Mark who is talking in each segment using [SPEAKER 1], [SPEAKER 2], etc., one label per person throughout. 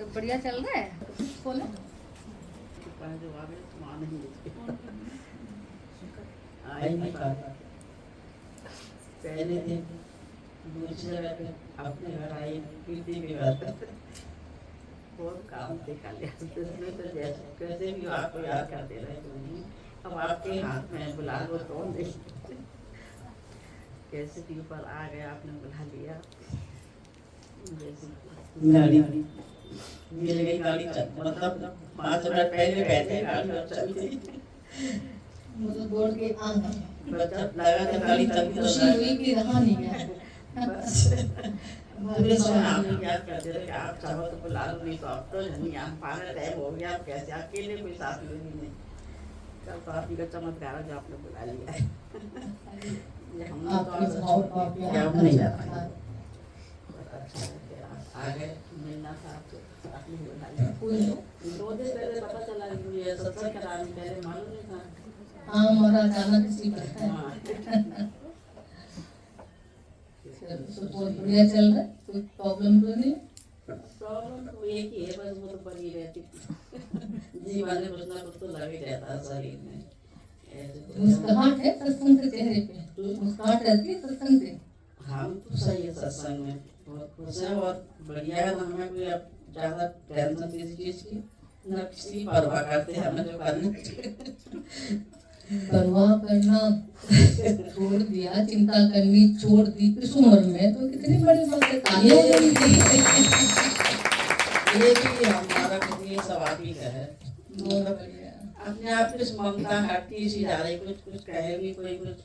[SPEAKER 1] तो बढ़िया चल रहा है बोलो।
[SPEAKER 2] जो आ गए तुम आ नहीं
[SPEAKER 3] आई नहीं पाता पहले दिन दूसरी जगह पे अपने घर आई कीर्ति के घर
[SPEAKER 2] बहुत काम देखा लिया इसमें तो जैसे कैसे भी आपको याद करते रहे तुम अब आपके हाथ में बुला लो तो नहीं कैसे भी ऊपर आ गए आपने बुला लिया
[SPEAKER 3] गाड़ी मिल गई गाड़ी मतलब 5 मिनट पहले बैठे गाड़ी और चल गई
[SPEAKER 4] मतलब बोर्ड के आंगन
[SPEAKER 3] बच्चा लगा था गाड़ी तभी तो
[SPEAKER 4] खुशी हुई कि रहा नहीं गया।
[SPEAKER 3] पूरे समय
[SPEAKER 2] आप
[SPEAKER 3] आप
[SPEAKER 2] याद करते रहे कि आप चाहो तो बुला लो नहीं तो अब तो नहीं आप पागल टाइम हो गया आप कैसे अकेले कोई साथ में भी नहीं कल तो आप ही का चमत्कार है जो आपने बुला लिया है ये हम
[SPEAKER 4] आपके भाव भाव
[SPEAKER 3] क्या नहीं जाता
[SPEAKER 2] आगे मिलना था आपसे आपने बुला लिया
[SPEAKER 4] कोई
[SPEAKER 2] 2 दिन पहले पता चला कि मुझे सत्संग कराने पहले मालूम नहीं था
[SPEAKER 4] हाँ हमारा अचानक इसी पर है।
[SPEAKER 2] हाँ
[SPEAKER 4] तो बहुत बढ़िया चल रहा है, कोई प्रॉब्लम तो नहीं।
[SPEAKER 2] प्रॉब्लम तो एक ही है बस वो तो बनी रहती जीवन में कुछ ना कुछ तो लगे रहता है शरीर में ऐसे तो
[SPEAKER 4] मुस्कुराहट है सत्संग के चेहरे पे, मुस्कुराहट रहती है सत्संग से।
[SPEAKER 3] हम तो सही है सत्संग में बहुत खुश है और बढ़िया है हमें कोई अब ज्यादा टेंशन किसी चीज की न किसी की परवाह करते हैं हमें जो करना चाहिए
[SPEAKER 4] परवाह करना छोड़ दिया, चिंता करनी छोड़ दी इस उम्र में, तो कितनी बड़ी बात है। तालियां
[SPEAKER 3] ये भी हमारा कितनी स्वाभाविक है
[SPEAKER 4] बहुत बढ़िया।
[SPEAKER 3] अपने आप कुछ ममता हटती सी जा रही कुछ कुछ कहे भी कोई कुछ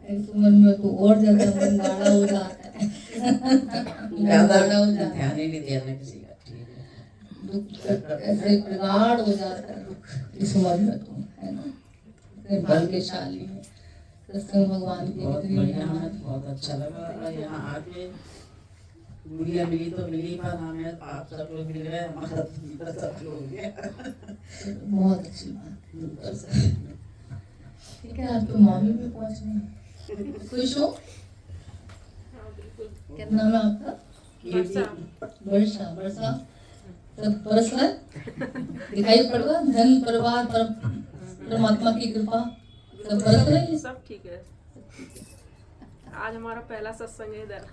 [SPEAKER 4] इस उम्र में तो और ज्यादा मन गाढ़ा हो जाता है।
[SPEAKER 3] ज्यादा
[SPEAKER 4] गाढ़ा हो जाता
[SPEAKER 3] ध्यान ही नहीं देना किसी का ठीक है
[SPEAKER 4] दुख ऐसे प्रगाढ़ हो जाता है दुख इस उम्र में, तो है ना भाग्यशाली है सत्संग भगवान की।
[SPEAKER 3] बहुत बढ़िया हमें बहुत अच्छा लगा यहाँ आके गुड़िया मिली तो मिली पर हमें आप सब लोग मिल गए हमारा सब लोग हो गया
[SPEAKER 4] बहुत अच्छी बात। ठीक है आपके मामी भी पहुँच रहे, खुश हो? क्या नाम है आपका? वर्षा। वर्षा सब बरस रहा है, दिखाई पड़ रहा है, धन परिवार परमात्मा की कृपा सब बरस रही है।
[SPEAKER 5] सब ठीक है। आज हमारा पहला सत्संग है इधर।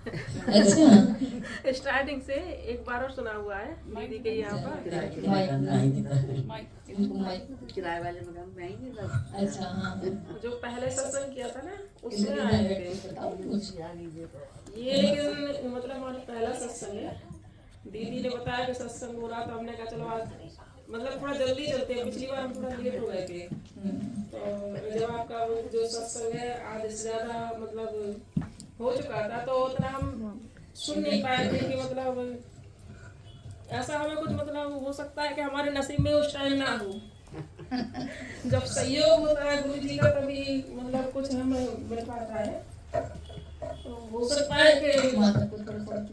[SPEAKER 4] अच्छा
[SPEAKER 5] स्टार्टिंग से एक बार और सुना हुआ है दीदी के यहाँ पर।
[SPEAKER 4] इनको माइक।
[SPEAKER 2] किराए वाले मकान में आएंगे सब
[SPEAKER 4] अच्छा हाँ
[SPEAKER 5] जो पहले सत्संग किया था ना उसमें आए थे ये, लेकिन मतलब हमारा पहला सत्संग है। दीदी ने बताया कि सत्संग हो रहा तो हमने कहा चलो आज मतलब थोड़ा जल्दी चलते हैं, पिछली बार हम थोड़ा लेट हो गए थे। तो जब आपका जो सत्संग है आज इससे ज्यादा मतलब हो चुका था तो उतना हम सुन नहीं पाए थे कि मतलब ऐसा हमें कुछ मतलब हो सकता है कि हमारे नसीब में उस टाइम ना हो। जब सहयोग होता है गुरु जी का तभी मतलब कुछ हमें मिल पाता है। तो हो सकता है कि
[SPEAKER 4] माता को थोड़ा सा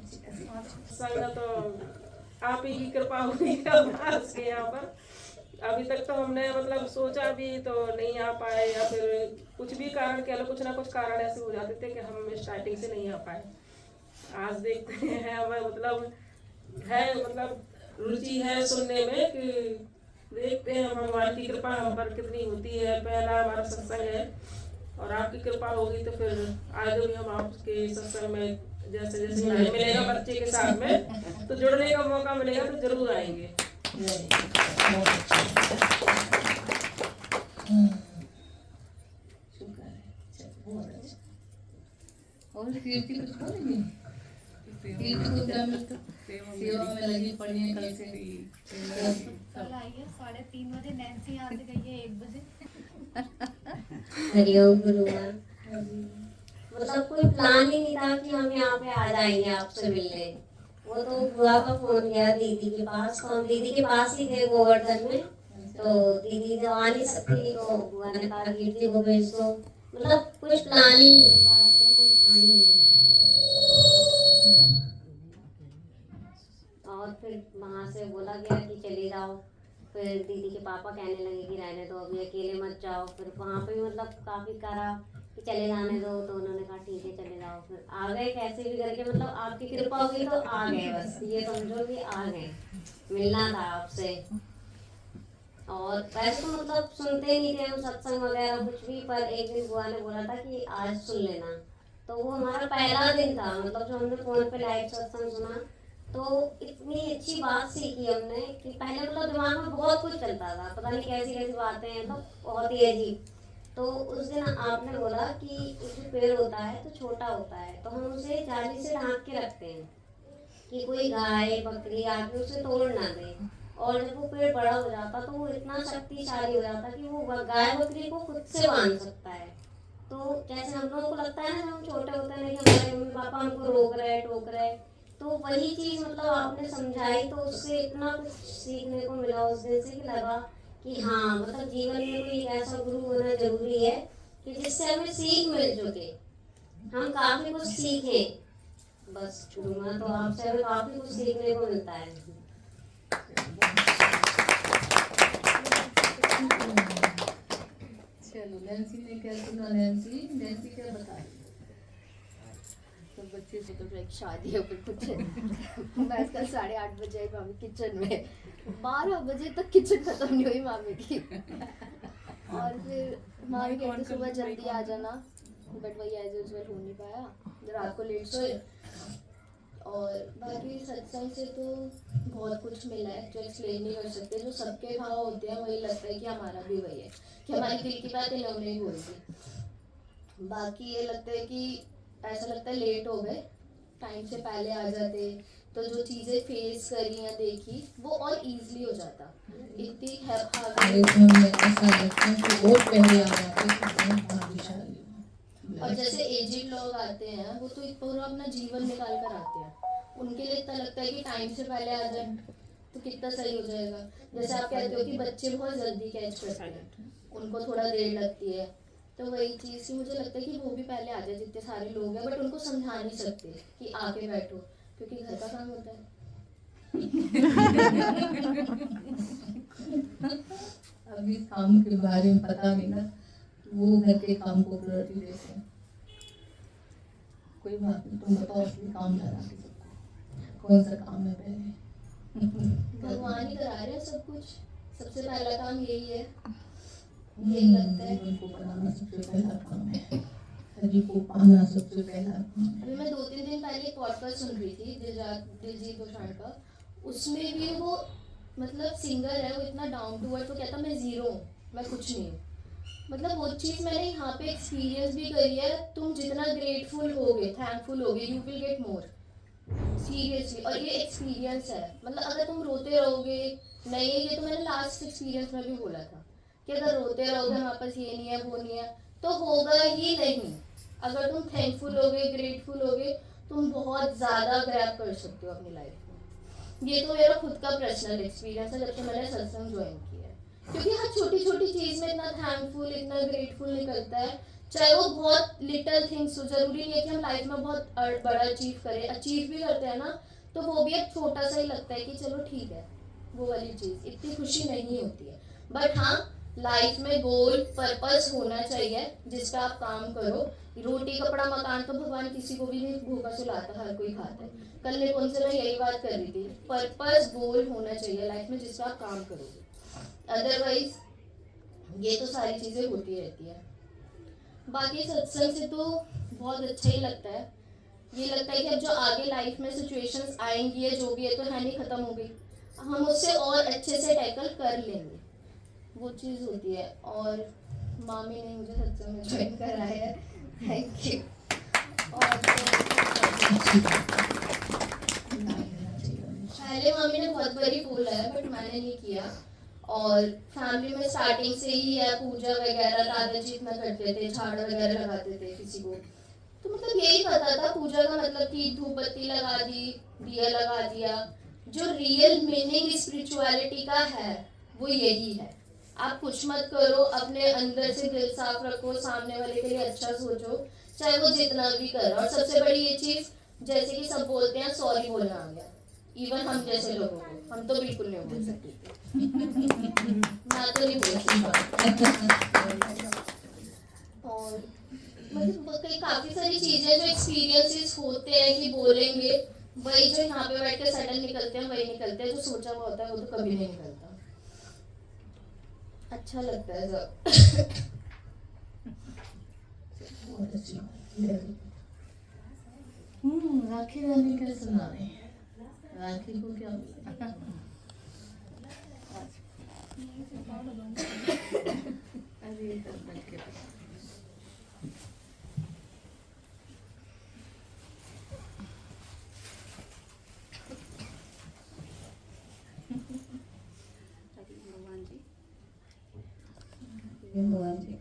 [SPEAKER 5] संग तो आप ही की कृपा हुई उसके यहाँ पर। अभी तक तो हमने मतलब सोचा भी तो नहीं आ पाए या फिर कुछ भी कारण कह लो, कुछ ना कुछ कारण ऐसे हो जाते थे कि हम स्टार्टिंग से नहीं आ पाए। आज देखते हैं हमें मतलब है मतलब रुचि है सुनने में कि देखते हैं भगवान की कृपा हम पर कितनी होती है। पहला हमारा सत्संग है और आपकी कृपा होगी तो फिर आगे भी हम आपके सत्संग में जैसे जैसे टाइम मिलेगा बच्चे के साथ में तो जुड़ने का मौका मिलेगा तो जरूर आएंगे।
[SPEAKER 4] और कीर्ति कुछ बोलेगी? कीर्ति को क्या मिलता? सेवा में लगी पड़ी है कल से।
[SPEAKER 6] कल आई है 3:30 बजे, नैन्सी यहाँ से गई है 1 बजे।
[SPEAKER 7] हरिओम गुरुवार। मतलब कोई प्लान ही नहीं था कि हम यहाँ पे आ जाएंगे आपसे मिलने। वो तो बुआ का फोन गया दीदी के पास, तो हम दीदी के पास ही थे गोवर्धन में। तो दीदी जब आ नहीं सकती तो बुआ ने कहा कीर्ति को भेज दो। मतलब कुछ प्लान ही नहीं बन पा रहा था कि हम आएंगे। और फिर वहाँ से बोला गया कि चले जाओ। फिर दीदी के पापा कहने लगे कि रहने दो अभी अकेले मत जाओ। फिर वहाँ पे मतलब काफ़ी करा कि चले जाने दो, तो उन्होंने कहा ठीक है चले जाओ। फिर आ गए कैसे भी करके, मतलब आपकी कृपा हुई तो आ गए, बस ये समझो कि आ गए, मिलना था आपसे। और वैसे तो मतलब सुनते नहीं थे हम सत्संग वगैरह कुछ भी, पर एक दिन बुआ ने बोला था कि आज सुन लेना, तो वो हमारा पहला दिन था, मतलब जो हमने फोन पे लाइव सत्संग सुना, तो इतनी अच्छी बात सीखी हमने कि पहले मतलब दिमाग में बहुत कुछ चलता था, पता नहीं कैसी कैसी बातें हैं, तो बहुत ही अजीब। तो उस दिन आपने बोला कि एक जो पेड़ होता है तो छोटा होता है, तो हम उसे जाली से ढांक के रखते हैं कि कोई गाय बकरी आके उसे तोड़ ना दे, और जब वो पेड़ बड़ा हो जाता तो वो इतना शक्तिशाली हो जाता कि वो गाय बकरी को खुद से बांध सकता है। तो जैसे हम लोगों को लगता है ना, जब हम छोटे होते हैं कि हमारे मम्मी पापा हमको रोक रहे टोक रहे, तो वही चीज मतलब आपने समझाई, तो उससे इतना कुछ सीखने को मिला उस दिन से कि लगा कि हाँ मतलब जीवन में कोई ऐसा गुरु होना जरूरी है कि जिससे हमें सीख मिल सके, हम काफी कुछ सीखें। बस गुरुमा तो आपसे हमें काफी कुछ सीखने को मिलता है।
[SPEAKER 4] चलो नैन्सी ने क्या सुना? नैन्सी क्या बता रही?
[SPEAKER 1] तो बच्चे से तो फिर एक शादी है फिर कुछ मैं कल 8:30 बजे आई मामी किचन में, 12 बजे तक किचन खत्म नहीं हुई मामी की। और फिर मामी कहते सुबह जल्दी आ जाना, बट वही एज यूजुअल हो नहीं पाया, रात को लेट सोए। और बाकी सत्संग से तो बहुत कुछ मिला है जो एक्सप्लेन नहीं कर सकते, जो सबके भाव होते हैं वही लगता है कि हमारा भी वही है, कि हमारी दिल की बात इन्होंने ही बोल दी। बाकी ये लगता है कि ऐसा लगता है लेट हो गए, टाइम से पहले आ जाते तो जो चीज़ें फेस करी या देखी वो और इजीली हो जाता। इतनी है
[SPEAKER 4] ऐसा लगता है कि बहुत पहले आ जाते हैं, भाग्यशाली।
[SPEAKER 1] और जैसे एजेड लोग आते हैं वो तो पूरा अपना जीवन निकाल कर आते हैं, उनके लिए इतना लगता है कि टाइम से पहले आ जाए तो कितना सही हो जाएगा। जैसे आप कहते हो कि बच्चे बहुत जल्दी कैच करते हैं, उनको थोड़ा देर लगती है, तो वही चीज़ की मुझे लगता है कि वो भी पहले आ जाए जितने सारे लोग हैं, बट उनको समझा नहीं सकते कि आके बैठो क्योंकि घर का काम होता है।
[SPEAKER 4] अभी काम के बारे में पता नहीं ना, वो घर के काम को प्रायोरिटी देते हैं। कोई बात नहीं, तुम बताओ असली काम करा के सबको कौन सा काम है पहले?
[SPEAKER 1] भगवान ही करा रहे हैं सब कुछ, सबसे पहला काम यही है, यही लगता है।
[SPEAKER 4] जीवन को बनाना सबसे पहला काम है, हरि को पाना सबसे पहला काम है।
[SPEAKER 1] अभी मैं 2-3 दिन पहले एक पॉडकास्ट सुन रही थी दिलजीत दोसांझ का, उसमें भी वो मतलब सिंगर है, वो इतना डाउन टू अर्थ, वो कहता मैं जीरो हूँ, मैं कुछ नहीं हूँ। मतलब वो चीज़ मैंने यहाँ पे एक्सपीरियंस भी करी है, तुम जितना ग्रेटफुल होगे थैंकफुल होगे you will get more, seriously. और ये एक्सपीरियंस है, मतलब अगर तुम रोते रहोगे, नहीं ये तो मैंने लास्ट एक्सपीरियंस में भी बोला था कि अगर रोते रहोगे हमारे पास ये नहीं है वो नहीं है तो होगा ही नहीं। अगर तुम थैंकफुल होगे ग्रेटफुल होगे तुम बहुत ज़्यादा ग्रैब कर सकते हो अपनी लाइफ में। ये तो मेरा खुद का पर्सनल एक्सपीरियंस है जब से मैंने सत्संग ज्वाइन किया है, क्योंकि हर छोटी छोटी चीज़ में इतना थैंकफुल इतना ग्रेटफुल निकलता है, चाहे वो बहुत लिटिल थिंग्स हो। जरूरी नहीं है कि हम लाइफ में बहुत बड़ा अचीव करें, अचीव भी करते हैं ना तो वो भी एक छोटा सा ही लगता है कि चलो ठीक है, वो वाली चीज़ इतनी खुशी नहीं होती है। बट हाँ, लाइफ में गोल पर्पस होना चाहिए जिसका आप काम करो। रोटी कपड़ा मकान तो भगवान किसी को भी नहीं भूखा सुलाता, हर कोई खाता है। कल ने कौन से मैं यही बात कर रही थी, पर्पस गोल होना चाहिए लाइफ में जिसका आप काम करोगे, अदरवाइज ये तो सारी चीज़ें होती रहती है। बाकी सत्संग से तो बहुत अच्छा ही लगता है, ये लगता है कि अब जो आगे लाइफ में सिचुएशंस आएंगी है जो भी है तो है नहीं ख़त्म हो गई, हम उससे और अच्छे से टैकल कर लेंगे, वो चीज़ होती है। और मामी ने मुझे सत्संग में ज्वाइन कराया है, थैंक यू। और पहले मामी ने बहुत बारी बोला है बट मैंने नहीं किया, और फैमिली में स्टार्टिंग से ही है पूजा वगैरह, दादाजी इतना करते थे, झाड़ वगैरह लगाते थे किसी को, तो मतलब यही पता था पूजा का मतलब कि धूप बत्ती लगा दी, दिया लगा दिया। जो रियल मीनिंग स्पिरिचुअलिटी का है वो यही है। आप कुछ मत करो, अपने अंदर से दिल साफ रखो, सामने वाले के लिए अच्छा सोचो, चाहे वो जितना भी करे। और सबसे बड़ी ये चीज़, जैसे कि सब बोलते हैं सॉरी बोलना आ गया, इवन हम जैसे लोगों को, हम तो बिल्कुल नहीं बोल सकते मैं तो नहीं बोल सकती। और मतलब काफी सारी चीजें जो एक्सपीरियंसेस होते हैं कि बोलेंगे, वही जो यहाँ पे बैठ के सडन निकलते हैं वही निकलते हैं, जो सोचा हुआ होता है वो तो कभी नहीं निकलता। अच्छा लगता है सब।
[SPEAKER 4] बहुत अच्छी बात। राखी रानी का सुना रहे हैं, राखी को क्या बोलते हैं?
[SPEAKER 2] अरे सब बैठ के
[SPEAKER 4] भगवान जी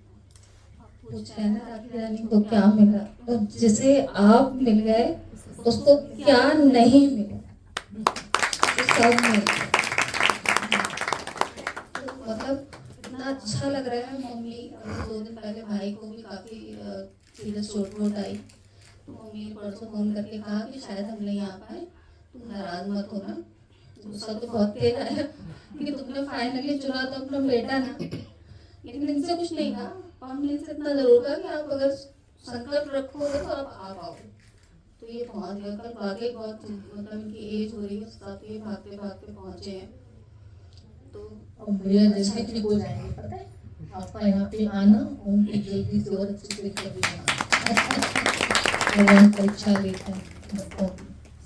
[SPEAKER 4] पूछते हैं ना राखी रानी को क्या मिला, तो जिसे आप मिल गए उसको क्या नहीं मिला, तो सब मिल गया। तो मतलब इतना अच्छा लग रहा है। मम्मी 2 दिन पहले भाई को भी काफी सीरियस चोट वोट आई, तो मम्मी ने परसों फोन करके कहा कि शायद हम नहीं आ पाए, तुम नाराज मत होना। गुस्सा तो बहुत तेज आया कि तुमने फाइनली चुना तो अपना बेटा ना, लेकिन इनसे कुछ नहीं कहा। और हमने इनसे इतना जरूर कहा कि आप अगर संकल्प रखोगे तो आप आ पाओगे। तो ये पहुंच गए कल, वाकई बहुत मतलब इनकी एज हो रही है, साथ ये भागते भागते पहुंचे हैं। तो अब भैया जैसे ठीक हो जाएंगे, पता है आपका यहाँ पे आना उनकी जल्दी से और अच्छे से कर देना परीक्षा लेते हैं।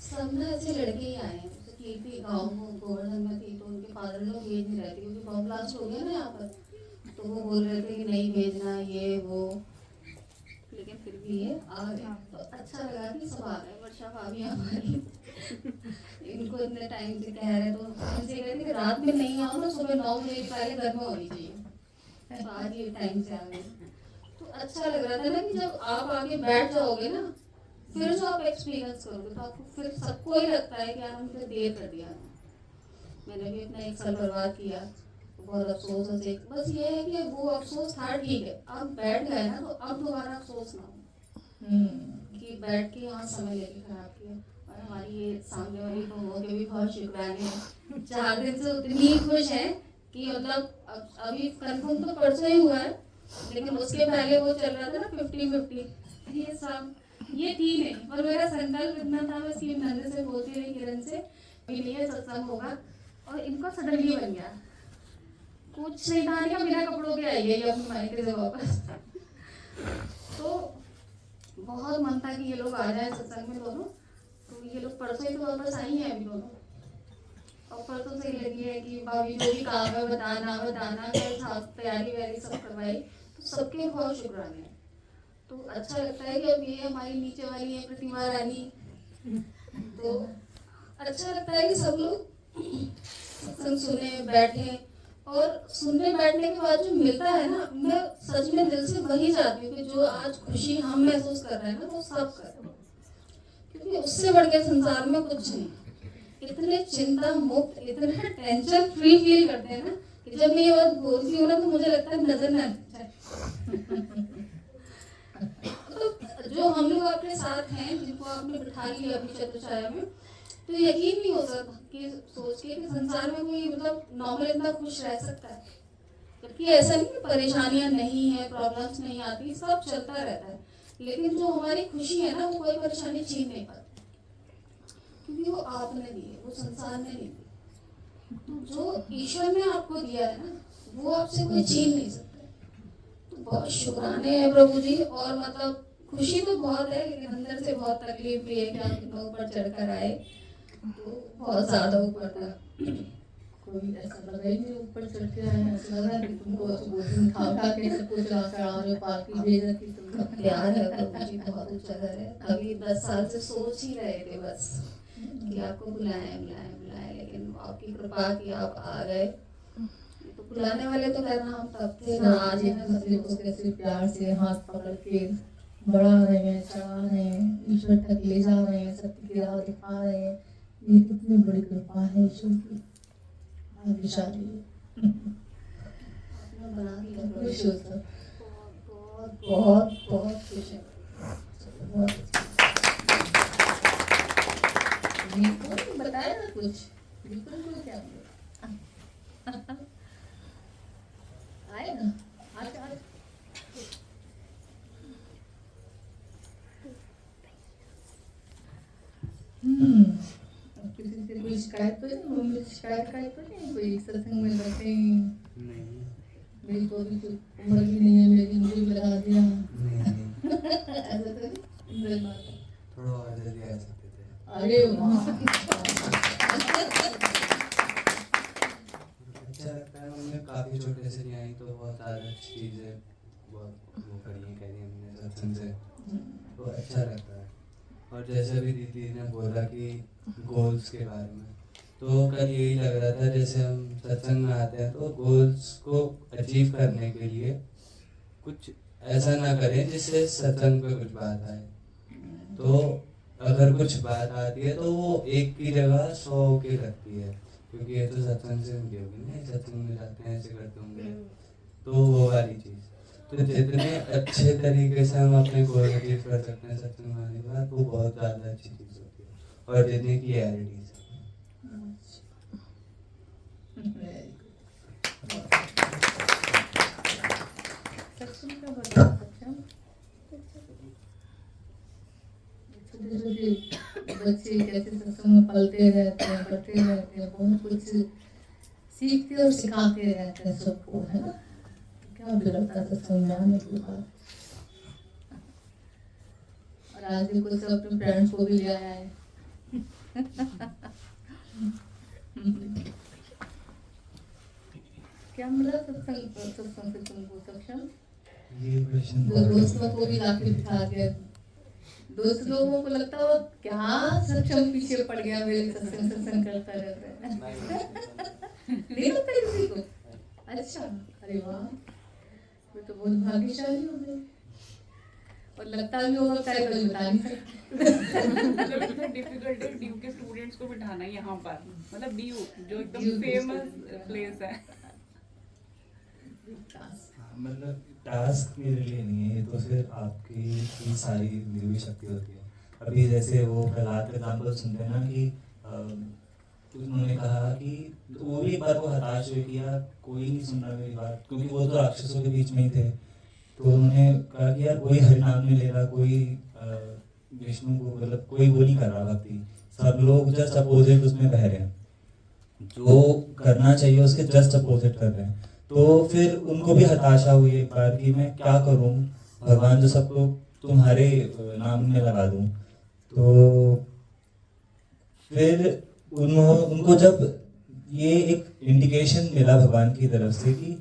[SPEAKER 4] सब ना ऐसे लड़के ही आए हैं, कीर्ति गाँव में गोवर्धन में थी तो उनके फादर लोग भेज नहीं रहे थे क्योंकि बम ब्लास्ट हो गया ना यहाँ पर, तो वो बोल रहे थे कि नहीं भेजना ये वो, लेकिन फिर भी ये आ गए। तो अच्छा लगा कि सब आ गए। वर्षा भाभी हमारी इनको इतने टाइम से कह रहे, तो इनसे कह रहे थे रात में नहीं आओ ना, सुबह 9 बजे पहले घर में होनी चाहिए, तो आज ये टाइम से आ गए। तो अच्छा लग रहा था ना कि जब आप आके बैठ जाओगे ना, फिर जो आप एक्सपीरियंस करोगे तो आपको फिर सबको ही लगता है कि यार हमने देर कर दिया। मैंने भी अपना 1 साल बर्बाद किया, बहुत अफसोस है। बस ये है कि वो अफसोस था ठीक है, अब बैठ गए ना तो अब दोबारा अफसोस ना हो कि बैठ के यहाँ समय लेके खराब किया। और हमारी ये सामने वाली बहुओं के भी बहुत शुक्राने हैं, 4 दिन से उतनी खुश है कि मतलब अभी कंफर्म तो परसों ही हुआ है, लेकिन उसके पहले वो चल रहा था ना 50-50। ये सब ये थी नहीं, पर मेरा संकल्प इतना था, बस ये नंदे से बोलती रही किरण से भी नहीं है सत्संग होगा, और इनका सडनली बन गया। कुछ नहीं था क्या, बिना कपड़ों के आई है अपनी मायके से वापस। तो बहुत मन था कि ये लोग आ जाए सत्संग में दोनों, तो ये लोग परसों ही तो वापस आई हैं अभी दोनों, और परसों से लगी है कि भाभी जो भी काम है बताना कल तैयारी वैयारी सब करवाई, तो सबके बहुत शुक्राने हैं। तो अच्छा लगता है कि अब ये हमारी नीचे वाली है प्रतिमा रानी, तो अच्छा लगता है कि सब लोग सत्संग सुने बैठे, और सुनने बैठने के बाद जो मिलता है ना, मैं सच में दिल से वही चाहती हूँ कि जो आज खुशी हम महसूस कर रहे हैं ना वो सब कर रहे हैं, क्योंकि उससे बढ़ के संसार में कुछ नहीं। इतने चिंता मुक्त, इतने टेंशन फ्री फील करते हैं ना कि जब मैं ये बात बोलती हूँ ना तो मुझे लगता है नजर ना जाए। तो जो हम लोग आपके साथ हैं, जिनको आपने बिठा लिया अभी चतुर्छाया में, तो यकीन नहीं हो सकता कि सोच के कि संसार में कोई मतलब नॉर्मल इतना खुश रह सकता है, जबकि ऐसा नहीं कि परेशानियां नहीं है, प्रॉब्लम्स नहीं आती, सब चलता रहता है, लेकिन जो हमारी खुशी है ना वो कोई परेशानी छीन नहीं पाती, क्योंकि वो आपने दी है, वो संसार ने नहीं दी। तो जो ईश्वर ने आपको दिया है ना वो आपसे कोई छीन नहीं सकता। तो बहुत शुक्राने हैं प्रभु जी, और मतलब खुशी तो बहुत है, लेकिन अंदर से बहुत तकलीफ भी है कि आप इतना ऊपर चढ़कर आए, तो बहुत ज्यादा ऊपर था। कोई ऐसा लगा ही नहीं ऊपर चढ़ के आए, ऐसा लगा कि तुमको खा खा के सब कुछ चढ़ा पालकी भेज रखी तुमने। प्यार है प्रभु जी, बहुत ऊंचा घर है। अभी 10 साल से सोच ही रहे थे बस कि आपको बुलाएं, लेकिन आपकी कृपा की आप आ गए। तो बुलाने वाले तो कहना हम तब थे ना, आज ही सभी को कैसे प्यार से हाथ पकड़ के बढ़ा रहे हैं, चढ़ा रहे हैं, ईश्वर तक ले जा रहे हैं, सत्य की राह दिखा रहे हैं। ये कितनी बड़ी कृपा है ईश्वर की, भाग्यशाली है। खुश हो सब, बहुत बहुत खुश है। बताया ना कुछ बिल्कुल क्या आए ना आज
[SPEAKER 8] किसी से कोई शिकायत तो नहीं, मम्मी से शिकायत तो नहीं, कोई सत्संग में बैठे
[SPEAKER 9] नहीं
[SPEAKER 8] मेरी तो अभी तो उम्र भी नहीं है मेरी, मुझे भी लगा दिया
[SPEAKER 9] नहीं
[SPEAKER 8] ऐसा तो नहीं इंद्र माता।
[SPEAKER 9] थोड़ा और जल्दी आ सकते थे।
[SPEAKER 8] अरे वाह
[SPEAKER 9] अच्छा लगता है, हमने काफ़ी छोटे से नहीं आई तो बहुत ज़्यादा चीज़ें बहुत वो करी हैं, करी हमने सत्संग से, तो अच्छा लगता है। और जैसे अभी दीदी ने बोला कि गोल्स के बारे में, तो कल यही लग रहा था जैसे हम सत्संग में आते हैं तो गोल्स को अचीव करने के लिए कुछ ऐसा ना करें जिससे सत्संग पे कुछ बात आए। तो अगर कुछ बात आती है तो वो एक की जगह 100 की लगती है, क्योंकि ये तो सत्संग से उनकी होगी नहीं, सत्संग में जाते हैं ऐसे करते होंगे, तो वो वाली चीज़। तो जितने अच्छे तरीके से हम अपने गोल अचीव कर सकते हैं सत्संग में आने के बाद, वो बहुत ज़्यादा अच्छी चीज़ होती है। और जितनी क्लियरिटी से
[SPEAKER 8] सत्संग का बता सक्षम छोटे छोटे बच्चे कैसे सत्संग में पलते रहते हैं, पढ़ते रहते हैं, बहुत कुछ सीखते और सिखाते रहते हैं सबको, है ना। क्या बुरा लगता है सत्संग में आने के बाद। और आज देखो सब अपने फ्रेंड्स को भी ले आया है क्या मिला सत्संग से तुमको सक्षम?
[SPEAKER 9] ये प्रश्न
[SPEAKER 8] दो दोस्तों को भी लाके बिठा दिया, दोस्त लोगों को लगता हो क्या सक्षम पीछे पड़ गया, मेरे सत्संग करता रहता है नहीं लगता किसी को? अच्छा, अरे वाह, वो तो बहुत भाग्यशाली हो गए। और लगता भी होगा चाहे कोई बता नहीं सकता।
[SPEAKER 10] इतना डिफिकल्ट है ड्यू के स्टूडेंट्स को बिठाना यहाँ पर, मतलब ड्यू जो एकदम फेमस प्लेस है।
[SPEAKER 11] मतलब टास्क मेरे लिए नहीं है, ये तो सिर्फ आपकी सारी दी हुई शक्ति होती है। अभी जैसे वो प्रहलाद का एग्जाम्पल सुनते हैं ना कि उन्होंने कहा कि वो भी एक बार वो हताश हुए कि यार कोई नहीं सुन रहा मेरी बात, क्योंकि वो तो राक्षसों के बीच में ही थे। तो उन्होंने कहा कि यार कोई हरिनाम नहीं ले रहा, कोई विष्णु को मतलब कोई वो नहीं कर रहा भक्ति, सब लोग जस्ट अपोजिट उसमें बह रहे हैं, जो करना चाहिए उसके जस्ट अपोजिट कर रहे हैं। तो फिर उनको भी हताशा हुई एक बार कि मैं क्या करूं, भगवान जो सबको तुम्हारे नाम में लगा दूं। तो फिर उनको जब ये एक इंडिकेशन मिला भगवान की तरफ से कि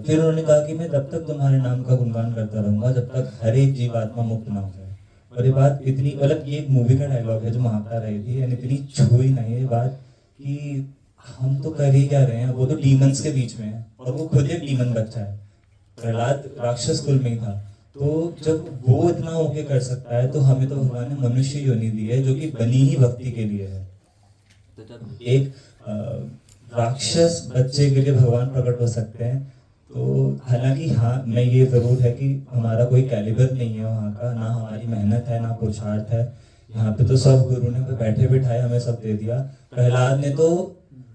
[SPEAKER 11] फिर उन्होंने कहा कि मैं तब तक तुम्हारे नाम का गुणगान करता रहूंगा जब तक हर एक जीवात्मा मुक्त ना हो जाए। और ये बात इतनी, मतलब ये एक मूवी का डायलॉग है जो महात्मा रही थी, यानी इतनी छुई नहीं ये बात कि हम तो कर ही क्या रहे हैं, वो तो डीमंस के बीच में है और वो खुद एक डीमन बच्चा है। प्रहलाद राक्षस कुल में ही था, तो जब वो इतना होके कर सकता है तो हमें तो भगवान ने मनुष्य योनि दी है जो कि बनी ही भक्ति के लिए है। तो जब एक राक्षस बच्चे के लिए भगवान प्रकट हो सकते हैं, तो हालांकि हाँ मैं ये ज़रूर है कि हमारा कोई कैलिबर नहीं है वहाँ का, ना हमारी मेहनत है ना पुरुषार्थ है, यहाँ पे तो सब गुरु ने बैठे बिठाए हमें सब दे दिया। प्रहलाद ने तो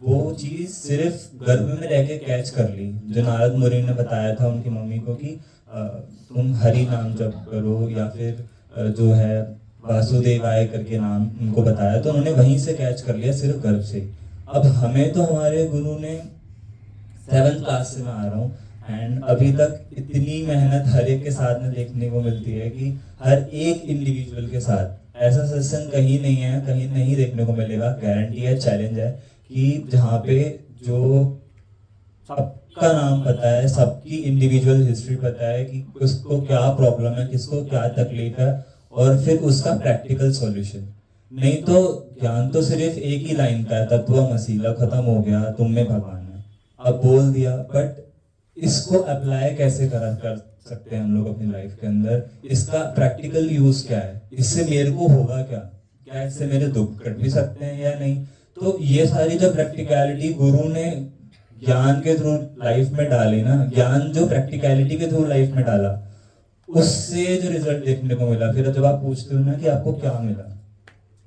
[SPEAKER 11] वो चीज़ सिर्फ गर्भ में रह के कैच कर ली, जो नारद मुनि ने बताया था उनकी मम्मी को कि तुम हरि नाम जप करो, या फिर जो है वासुदेवाय करके नाम उनको बताया, तो उन्होंने वहीं से कैच कर लिया सिर्फ गर्भ से। अब हमें तो हमारे गुरु ने 7th क्लास से मैं आ रहा हूँ एंड अभी तक इतनी मेहनत हर एक के साथ में देखने को मिलती है कि हर एक इंडिविजुअल के साथ ऐसा सत्संग कहीं नहीं है, कहीं नहीं देखने को मिलेगा, गारंटी है, चैलेंज है कि जहाँ पे जो सबका नाम पता है, सबकी इंडिविजुअल हिस्ट्री पता है कि किसको क्या प्रॉब्लम है, किसको क्या तकलीफ है, और फिर उसका प्रैक्टिकल सॉल्यूशन। नहीं तो ज्ञान तो सिर्फ एक ही लाइन का है, तत्व मसीला खत्म हो गया, तुम में भगवान है, अब बोल दिया, बट इसको अप्लाई कैसे कर सकते हैं हम लोग अपनी लाइफ के अंदर, इसका प्रैक्टिकल यूज क्या है, इससे मेरे को होगा क्या इससे मेरे दुख कट भी सकते हैं या नहीं। तो ये सारी जो प्रैक्टिकलिटी गुरु ने ज्ञान के थ्रू लाइफ में डाली ना, ज्ञान जो प्रैक्टिकलिटी के थ्रू लाइफ में डाला, उससे जो रिजल्ट देखने को मिला, फिर जब आप पूछते हो ना कि आपको क्या मिला,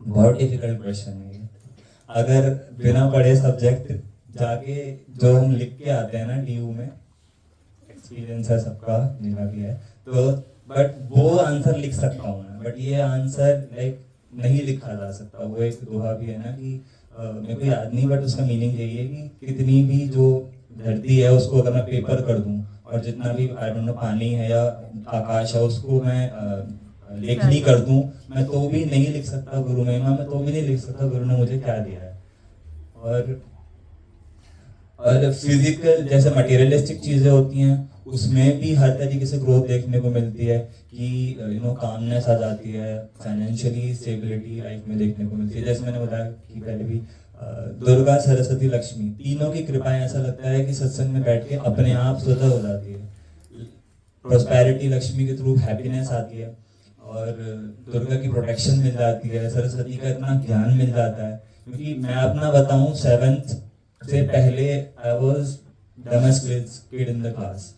[SPEAKER 11] बहुत डिफिकल्ट क्वेश्चन है ये। अगर बिना पढ़े सब्जेक्ट जाके जो हम लिख के आते हैं ना DU में, एक्सपीरियंस है सबका, मेरा भी है, तो बट वो आंसर लिख सकता हूँ मैं, बट ये आंसर लाइक नहीं लिखा जा सकता। वो एक दोहा भी है ना कि मेरे को याद नहीं, बट उसका मीनिंग यही है कि कितनी भी जो धरती है उसको अगर मैं पेपर कर दूं, और जितना भी आई डोंट नो पानी है या आकाश है उसको मैं लेखनी कर दूं, मैं तो भी नहीं लिख सकता गुरु महिमा, मैं तो भी नहीं लिख सकता गुरु ने मुझे क्या दिया है। और फिजिकल जैसे मटेरियलिस्टिक चीज़ें होती हैं उसमें भी हर तरीके से ग्रोथ देखने को मिलती है कि कामनेस आ जाती है, फाइनेंशियली स्टेबिलिटी लाइफ में देखने को मिलती है। जैसे मैंने बताया कि पहले भी दुर्गा, सरस्वती, लक्ष्मी तीनों की कृपाएं ऐसा लगता है कि सत्संग में बैठ के अपने आप स्वतः हो जाती है। प्रोस्पेरिटी लक्ष्मी के थ्रू हैप्पीनेस आती है, और दुर्गा की प्रोटेक्शन मिल जाती है, सरस्वती का इतना ज्ञान मिल जाता है। क्योंकि मैं अपना बताऊं 7th से पहले I was dumbest kid in the class.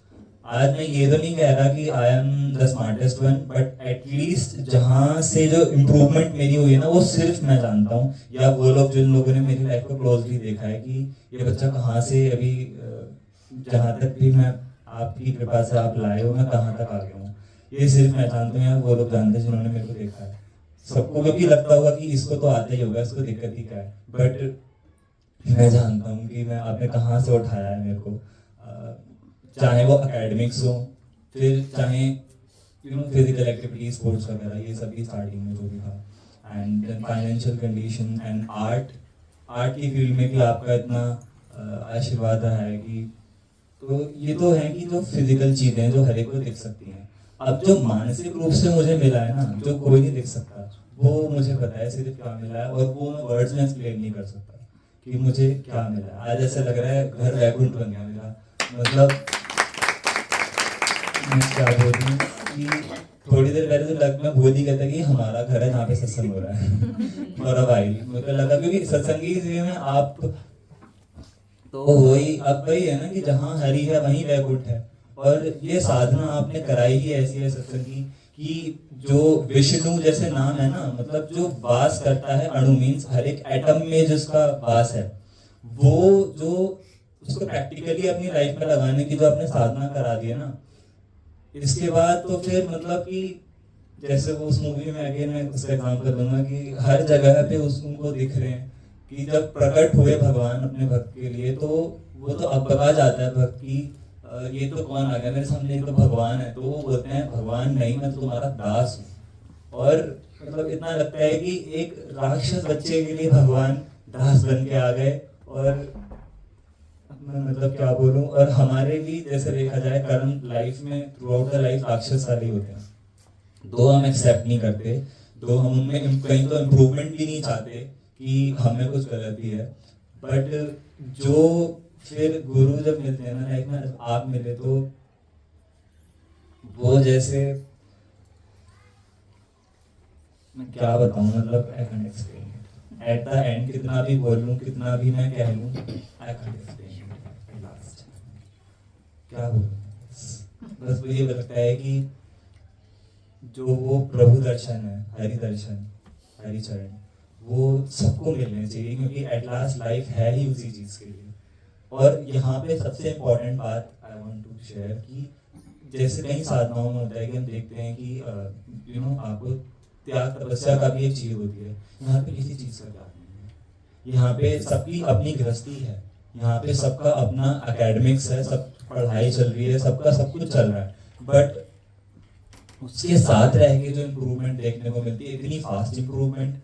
[SPEAKER 11] आज मैं ये तो नहीं कह रहा कि I am the smartest one, but at least जहाँ से जो इम्प्रूवमेंट मेरी हुई है ना वो सिर्फ मैं जानता हूँ, या वो लोग जिन लोगों ने मेरी लाइफ को क्लोजली देखा है कि ये बच्चा कहाँ से अभी जहाँ तक भी मैं आपकी कृपा से आप लाए हो मैं कहाँ तक आ गया हूँ, ये सिर्फ मैं जानता हूँ या वो लोग जानते हैं जिन्होंने मेरे को देखा है। सबको कभी लगता होगा कि इसको तो आता ही होगा, इसको दिक्कत ही क्या है, बट मैं जानता हूँ कि मैं आपने कहाँ से उठाया है मेरे को, चाहे वो एकेडमिक्स हो, फिर चाहे फिजिकल एक्टिविटी, स्पोर्ट्स वगैरह, ये सभी स्टार्टिंग में जो भी था, and financial condition and art की फील्ड में भी आपका इतना आशीर्वाद रहा है कि तो ये तो है कि जो फिजिकल चीज़ें जो हर एक को दिख सकती हैं। अब जो मानसिक रूप से मुझे मिला है ना, जो कोई नहीं दिख सकता, वो मुझे पता है सिर्फ क्या मिला है, और वो मैं वर्ड्स में एक्सप्लेन नहीं कर सकता कि मुझे क्या मिला है। आज ऐसा लग रहा है घर वैकुंठ बन गया मेरा, मतलब मैं क्या बोलूं कि थोड़ी देर पहले तो मैं भूल ही गया था कि हमारा घर है जहाँ पे सत्संग हो रहा है। और अब आई मुझे लगा, क्योंकि सत्संगी में आप तो वही अब वही है ना कि जहाँ हरि है वहीं वैकुंठ है। और ये साधना आपने कराई ही ऐसी है सत्संगी कि जो विष्णु जैसे नाम है ना, मतलब जो वास करता है, अणु मीन्स हर एक एटम में जिसका वास है, वो जो उसको प्रैक्टिकली अपनी लाइफ में लगाने की जो आपने साधना करा दी है ना, इसके बाद तो फिर मतलब कि जैसे वो उस मूवी में अगेन मैं उसका एग्जाम्पल दूंगा कि हर जगह पे उनको दिख रहे हैं कि जब प्रकट हुए भगवान अपने भक्त के लिए, तो वो तो अब बता जाता है भक्त की ये तो कौन आ गया मेरे सामने, ये तो भगवान है। तो वो बोलते हैं भगवान नहीं, मैं तुम्हारा दास हूँ। और मतलब इतना लगता है कि एक राक्षस बच्चे के लिए भगवान दास बन के आ गए। और मैं मतलब क्या बोलूं, और हमारे भी जैसे देखा जाए कर्म लाइफ में थ्रू आउट द लाइफ राक्षस सारे होते हैं, दो हम एक्सेप्ट नहीं करते, दो हम उनमें कहीं तो इम्प्रूवमेंट भी नहीं चाहते कि हमें कुछ गलती है। बट जो फिर गुरु जब मिलते हैं ना लाइफ में, आप मिले तो वो जैसे मैं क्या बताऊं, मतलब I can explain at the end, कितना भी बोल लूं, कितना भी मैं कह लूं, आई कैन एक्सप्लेन लास्ट क्या बोलूं। बस वो ये लगता है कि जो वो प्रभु दर्शन है, हरि दर्शन, हरि चरण, वो सबको मिलने चाहिए, क्योंकि एट लास्ट लाइफ है ही उसी चीज़ के लिए। और यहाँ पे सबसे इम्पोर्टेंट बात आई वांट टू शेयर कि जैसे कई साधनाओं में होता है कि हम देखते हैं कि आपको त्याग तपस्या का भी एक चीज़ होती है, यहाँ पे किसी चीज़ का त्याग नहीं है। यहाँ पे सबकी अपनी गृहस्थी है, यहाँ पे सबका अपना एकेडमिक्स है, सब पढ़ाई चल रही है, सबका सब कुछ चल रहा है, बट उसके साथ रह के जो इम्प्रूवमेंट देखने को मिलती है, इतनी फास्ट इम्प्रूवमेंट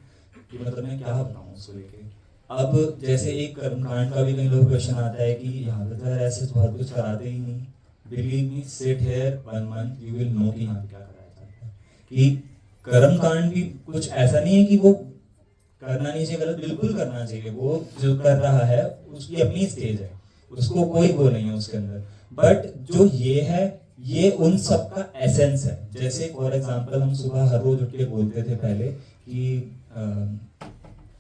[SPEAKER 11] कि मतलब मैं क्या बताऊँ उसको लेके। अब जैसे एक कर्मकांड का भी कई लोग क्वेश्चन आता है कि यहाँ पे तो यार ऐसे बहुत कुछ कराते ही नहीं। Believe me, sit here 1 month you will know कि यहाँ पे क्या कराया जाता है। कि कर्मकांड भी कुछ ऐसा नहीं है कि वो करना नहीं चाहिए, गलत बिल्कुल करना चाहिए। वो जो कर रहा है उसकी अपनी स्टेज है, उसको कोई वो नहीं है उसके अंदर। बट जो ये है, ये उन सब का एसेंस है। जैसे फॉर एग्जांपल हम सुबह हर रोज उठ के बोलते थे पहले कि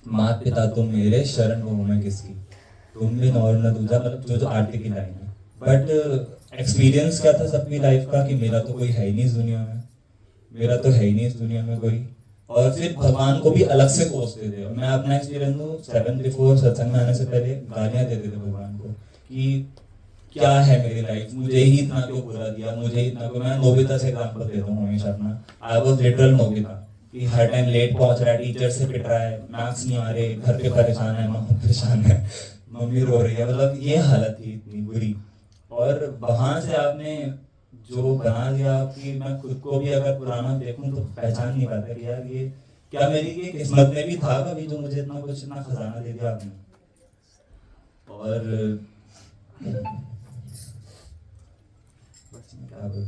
[SPEAKER 11] माता पिता तुम मेरे, शरण हो मैं किसकी, तुम बिन और न दूजा, मतलब जो आरती की लाइन है। बट एक्सपीरियंस क्या था सबकी लाइफ का कि मेरा तो कोई है ही नहीं इस दुनिया में, मेरा तो है ही नहीं इस दुनिया में कोई। और फिर भगवान को भी अलग से कोसते थे। मैं अपना एक्सपीरियंस दूं, 7th before सत्संग में आने से पहले गालियां देते थे भगवान को कि क्या है मेरी लाइफ, मुझे ही इतना क्यों बुरा दिया, मुझे इतना क्यों। मैं नोबिता से एग्जांपल देता हूँ हमेशा अपना। आई वाज लिटरल नोबिता कि हर टाइम लेट पहुंच रहा है, टीचर से पिट रहा है, मार्क्स नहीं आ रहे, घर पे परेशान है, मामा परेशान है, मम्मी रो रही है, मतलब ये हालत थी इतनी बुरी। और वहाँ से आपने जो बना दिया कि मैं खुद को भी अगर पुराना देखूं तो पहचान नहीं पाता कि यार ये क्या मेरी ये किस्मत में भी था कभी जो मुझे इतना कुछ, इतना खजाना दे दिया आपने। और बस मैं क्या बोलूं,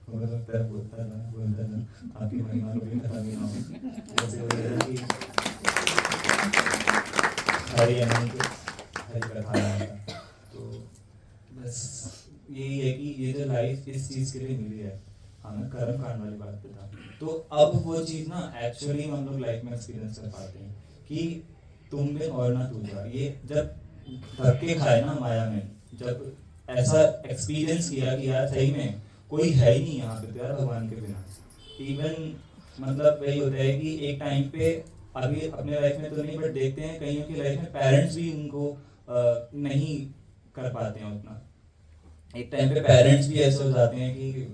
[SPEAKER 11] मुझे लगता है बोलता था आपकी महिमा को भी खत्म ही ना हो। जैसे कि हरी अनंत हरी कथा था, तो बस यही है कि ये जो लाइफ इस चीज़ के लिए मिली है, हमें कर्म कांड वाली बात पे था, तो अब वो चीज़ ना एक्चुअली हम लोग लाइफ में एक्सपीरियंस कर पाते हैं कि तुम में और ना तू जा। ये जब धक्के खाए ना माया में, जब ऐसा एक्सपीरियंस किया कि यार सही में कोई है ही नहीं यहाँ पे तो यार भगवान के बिना। इवन मतलब वही होता है कि एक टाइम पे, अभी अपने लाइफ में तो नहीं बट देखते हैं कईयों की लाइफ में पेरेंट्स भी उनको नहीं कर पाते हैं उतना। एक टाइम पे पेरेंट्स भी ऐसे हो जाते हैं कि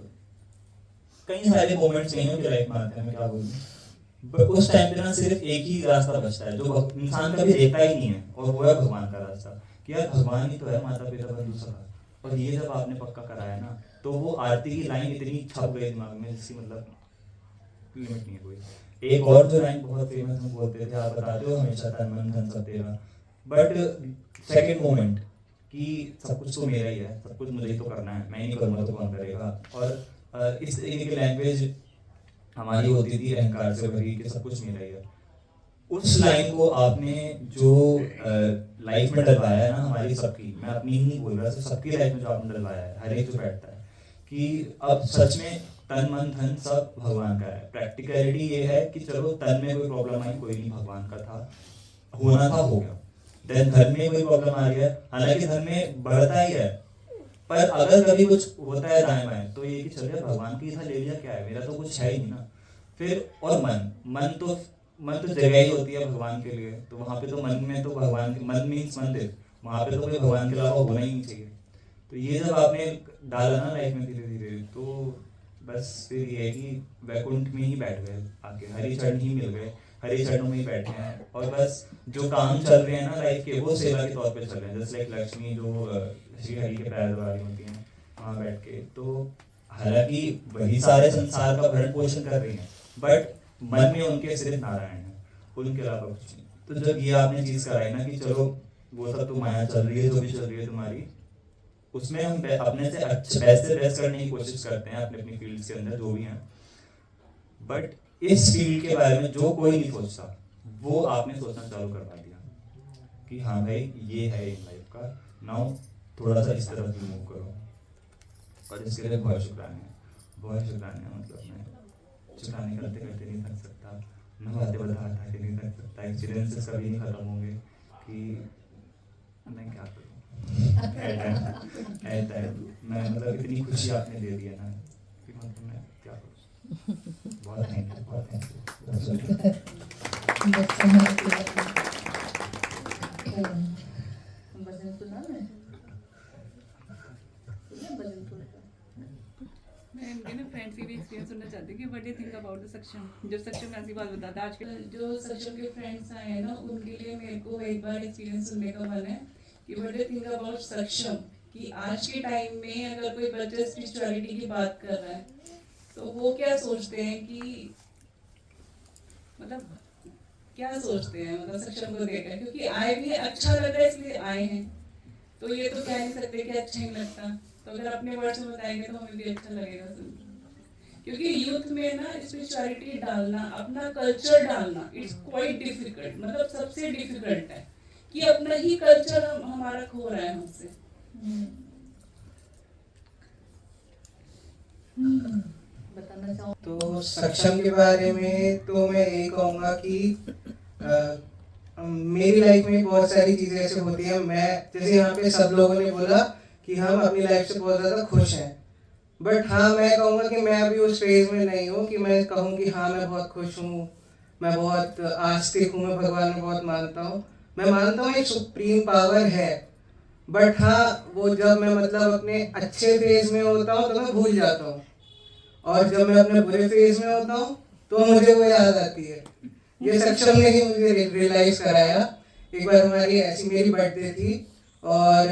[SPEAKER 11] कई सारे मोमेंट्स कईयों की लाइफ में आते हैं, मैं क्या बोलूँ, उस टाइम पे ना सिर्फ एक ही रास्ता बचता है जो इंसान कभी देखता ही नहीं है, और वो है भगवान का रास्ता। कि यार भगवान ही तो है, माता पिता बंधु सखा। और ये जब आपने पक्का कराया ना, तो वो आरती की लाइन इतनी छप गई दिमाग में जिसकी मतलब लिमिट नहीं है कोई। एक और जो लाइन बहुत फेमस हम बोलते थे, आप बताते हो हमेशा तन मन धन सब तेरा, बट सेकंड मोमेंट कि सब कुछ तो मेरा ही है, सब कुछ मुझे ही तो करना है, मैं नहीं करूँगा तो कौन करेगा। और इस तरीके की लैंग्वेज हमारी होती थी अहंकार से भरी कि सब कुछ मेरा ही है। उस लाइन को आपने जो लाइफ में डलवाया है ना हमारी सबकी, मैं अपनी ही नहीं बोल रहा, सबकी लाइफ में जो आपने डलवाया है, हर एक जो बैठता है कि अब सच में तन मन धन सब भगवान का है। प्रैक्टिकलिटी ये है कि चलो तन में कोई प्रॉब्लम आई, कोई नहीं, भगवान का था, होना था, हो गया। देन धन में कोई प्रॉब्लम आ रही है, हालांकि धन में बढ़ता ही है, पर अगर कभी कुछ होता है दाएं बाएं तो ये कि चलिए भगवान की था, ले लिया, क्या है, मेरा तो कुछ है ही नहीं ना। फिर और मन तो जगह ही होती है भगवान के लिए, तो वहाँ पे तो मन में तो भगवान, मन मीन्स मंदिर, वहाँ पे तो कोई भगवान के अलावा होना ही नहीं चाहिए। तो ये जब आपने डाला ना लाइफ में धीरे धीरे, तो बस फिर ये है कि वैकुंठ में ही बैठ गए, आके हरि चरण ही मिल गए, हरि चरणों में ही बैठे हैं। और बस जो काम चल रहे हैं ना लाइफ के, वो सेवा के तौर पे चल रहे हैं। जैसे लाइक लक्ष्मी जो श्री हरि के पैर दबा रही होती हैं वहाँ बैठ के, तो हालांकि वही सारे संसार का भरण पोषण कर रही हैं, बट मन में उनके सिर्फ नारायण है, उनके अलावा कुछ नहीं। तो जब ये आपने चीज कराई ना कि चलो वो सब तो माया चल रही है, जो भी चल रही है तुम्हारी, उसमें हम अपने से अच्छे बेस्ट से बेस्ट करने की कोशिश करते हैं अपने अपनी फील्ड के अंदर जो भी हैं, बट इस फील्ड के बारे में जो कोई नहीं सोचता, वो आपने सोचना चालू करवा दिया कि हाँ भाई ये है लाइफ का, नाउ थोड़ा सा इस तरफ मूव करो। और इसके लिए बहुत शुक्राने, मतलब मैं शुक्राने करते करते नहीं थक सकता, मैं बातें बताता कि नहीं थक सकता, एक्सपीरियंसेस कभी नहीं खत्म होंगे कि मैं क्या करूँ। मैं मतलब इतनी खुशी आपने दे दी है ना कि मतलब मैं क्या करूँ। बहुत थैंक यू, बहुत थैंक यू।
[SPEAKER 10] मैं इनके ना फ्रेंड्स की भी एक्सपीरियंस सुनना चाहती हूँ कि what do you think about the सक्षम। जब सक्षम ऐसी बात बताता है, आज के जो सक्षम के फ्रेंड्स आए हैं ना, उनके लिए मेरे को एक बार एक्सपीरियंस सुनने का मन है कि what do you think about सक्षम, कि आज के टाइम में अगर कोई बच्चा स्पिरिचुअलिटी की बात कर रहा है तो वो क्या सोचते हैं कि मतलब क्या सोचते हैं, मतलब सक्षम को देखकर, क्योंकि आए भी अच्छा लग रहा है इसलिए आए हैं, तो ये तो कह नहीं सकते कि अच्छा नहीं लगता। तो अगर अपने वर्ड्स में बताएंगे तो हमें भी अच्छा लगेगा सुनकर, क्योंकि यूथ में ना स्पिरिचुअलिटी डालना, अपना कल्चर डालना, इट्स क्वाइट डिफिकल्ट, मतलब सबसे डिफिकल्ट है कि अपना ही कल्चर हमारा खो रहा है हमसे।
[SPEAKER 8] बताना चाहूँ
[SPEAKER 12] तो सक्षम के बारे में तो मैं यही कहूँगा कि मेरी लाइफ में बहुत सारी चीज़ें ऐसे होती हैं, मैं जैसे यहाँ पे सब लोगों ने बोला कि हम अपनी लाइफ से बहुत ज़्यादा खुश हैं, बट हाँ मैं कहूँगा कि मैं अभी उस फेज में नहीं हूँ कि मैं कहूँ कि हाँ मैं बहुत खुश हूँ, मैं बहुत आस्तिक हूँ, मैं भगवान में बहुत मानता हूँ। मैं मानता हूँ एक सुप्रीम पावर है, बट हाँ वो जब मैं मतलब अपने अच्छे फेज में होता हूँ तो मैं भूल जाता हूँ, और जब मैं अपने बुरे फेज में होता हूँ तो मुझे वो याद आती है। ये सक्षम ने ही मुझे रियलाइज कराया। एक बार हमारी ऐसी मेरी बर्थडे थी और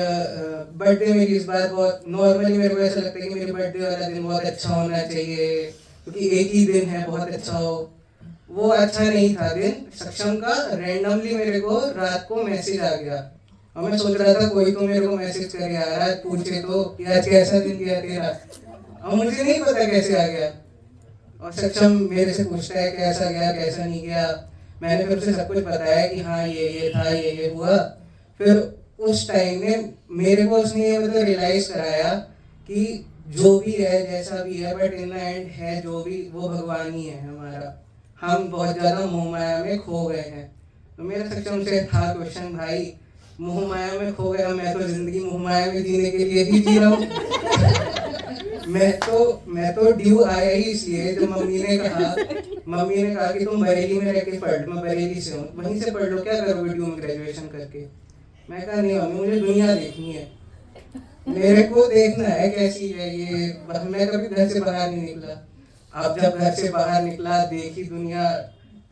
[SPEAKER 12] बर्थडे मेरी इस बार बहुत नॉर्मली मेरे को ऐसा लगता है कि मेरे बर्थडे वाला दिन बहुत अच्छा होना चाहिए क्योंकि एक ही दिन है, बहुत अच्छा हो। वो अच्छा नहीं था दिन सक्षम का। रैंडमली मेरे को रात को मैसेज आ गया और मैं सोच रहा था कोई तो मेरे को मैसेज कर यार आज पूछे तो कि आज कैसा दिन गया तेरा, और मुझे नहीं पता कैसे आ गया। और सक्षम मेरे से पूछता है कैसा गया कैसा नहीं गया। मैंने फिर उसे सब कुछ बताया कि हाँ ये था ये हुआ। फिर उस टाइम में मेरे को उसने ये मतलब रियलाइज कराया कि जो भी है जैसा भी है बट इन द एंड है जो भी वो भगवान ही है हमारा। हम बहुत ज़्यादा मोह माया में खो गए हैं। तो मेरा सक्षम से था क्वेश्चन, भाई मोह माया में खो गया, मैं तो जिंदगी मोह माया में जीने के लिए ही जी रहा हूँ। मैं तो ड्यू आया ही इसलिए जब मम्मी ने कहा कि तुम बरेली में रह के पढ़, मैं बरेली से हूँ, वहीं से पढ़ लो, क्या करोगे ड्यू में ग्रेजुएशन करके। मैं कहा नहीं मम्मी मुझे दुनिया देखनी है, मेरे को देखना है कैसी है ये। मैं कभी घर से बाहर नहीं निकला। अब जब घर से बाहर निकला देखी दुनिया,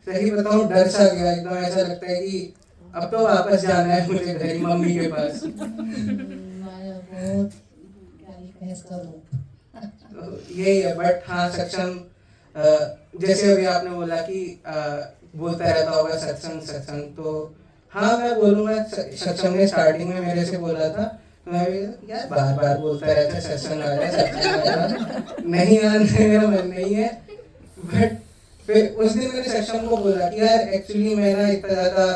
[SPEAKER 12] सही बताऊं डर सा गया एकदम। ऐसा लगता है कि अब तो वापस जाना है मुझे घर मम्मी के पास। तो यही है। बट हाँ सक्षम जैसे अभी आपने बोला कि बोलता रहता होगा सत्संग, तो हाँ मैं बोलूँगा सक्षम ने स्टार्टिंग में मेरे से बोला था तो मैं भी यार बार बोलता रहता सत्संग आ रहा नहीं आने मेरा मन नहीं है। बट फिर उस दिन मैंने सक्षम को बोला कि यार एक्चुअली मैं ना इतना ज़्यादा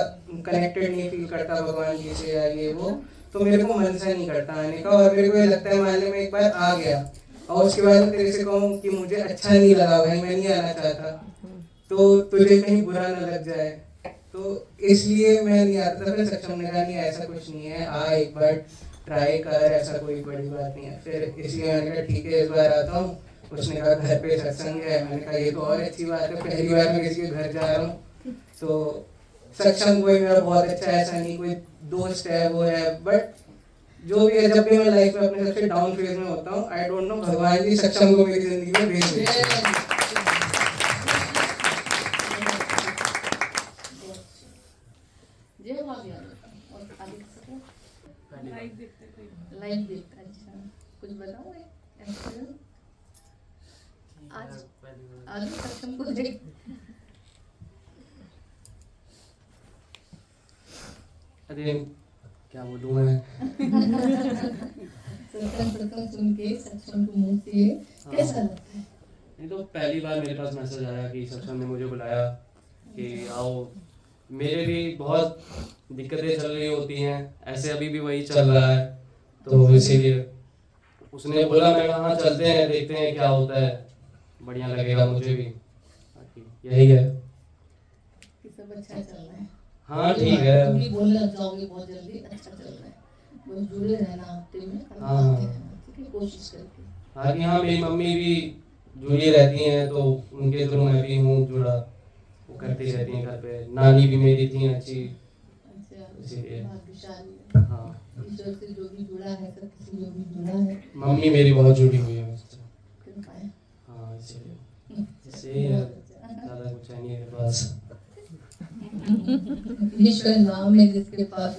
[SPEAKER 12] कनेक्टेड नहीं फील करता भगवान जी से या ये वो, तो मेरे को मन सा नहीं करता आने का। और मेरे को ये लगता है मान लो मैं एक बार आ गया और उसके बाद मैं तेरे से कहूँ कि मुझे अच्छा नहीं लगा भाई मैं नहीं आना चाहता, तो तुझे कहीं बुरा ना लग जाए, तो इसलिए मैं नहीं आता था। फिर सक्षम ने कहा नहीं ऐसा कुछ नहीं है, आ एक बार ट्राई कर, ऐसा कोई बड़ी बात नहीं है। फिर इसलिए मैंने कहा ठीक है इस बार आता हूँ। उसने कहा घर पे सत्संग है, मैंने कहा ये तो और अच्छी बात है, पहली बार मैं किसी के घर जा रहा हूँ। तो सत्संग कोई मेरा बहुत अच्छा ऐसा नहीं कोई दोस्त है वो है, बट जो भी है जब भी मैं लाइफ में अपने सबसे डाउन फेज में होता हूँ आई डोंट नो भगवान जी सक्षम को मेरी जिंदगी में भेज देते हैं।
[SPEAKER 8] लाइव देखता। अच्छा कुछ बताओगे आज सक्षम को देख
[SPEAKER 13] अरे क्या बोलूँ मैं
[SPEAKER 8] सत्संग सुन के सक्षम को मुंह से कैसा लगता है?
[SPEAKER 13] नहीं तो पहली बार मेरे पास मैसेज आया कि सक्षम ने मुझे बुलाया कि आओ। मेरे भी बहुत दिक्कतें चल रही होती हैं, ऐसे अभी भी वही चल रहा है, तो इसीलिए उसने बोला मैं कहा चलते हैं देखते हैं क्या होता है, बढ़िया लगेगा मुझे भी। यही है
[SPEAKER 8] कि सब अच्छा चल रहा है।
[SPEAKER 13] हाँ ठीक है।
[SPEAKER 8] तुम भी बोलने लग जाओगे बहुत जल्दी, अच्छा चल रहा है, बस जुड़े रहना हफ्ते में।
[SPEAKER 13] हाँ
[SPEAKER 8] ठीक है कोशिश करके।
[SPEAKER 13] हाँ कि हाँ मेरी मम्मी भी जुड़ी रहती हैं तो उनके थ्रू मैं भी हूँ जुड़ा, वो करती रहती हैं घर पे। नानी भी मेरी थी अच्छी, इसीलिए हाँ
[SPEAKER 8] ईश्वर से जो भी जुड़ा है सबसे जो भी जुड़ा है।
[SPEAKER 13] मम्मी मेरी बहुत जुड़ी हुई है मुझसे।
[SPEAKER 8] हाँ
[SPEAKER 13] इसीलिए सही है, ज़्यादा कुछ है नहीं मेरे पास।
[SPEAKER 8] ईश्वर नाम है जिसके पास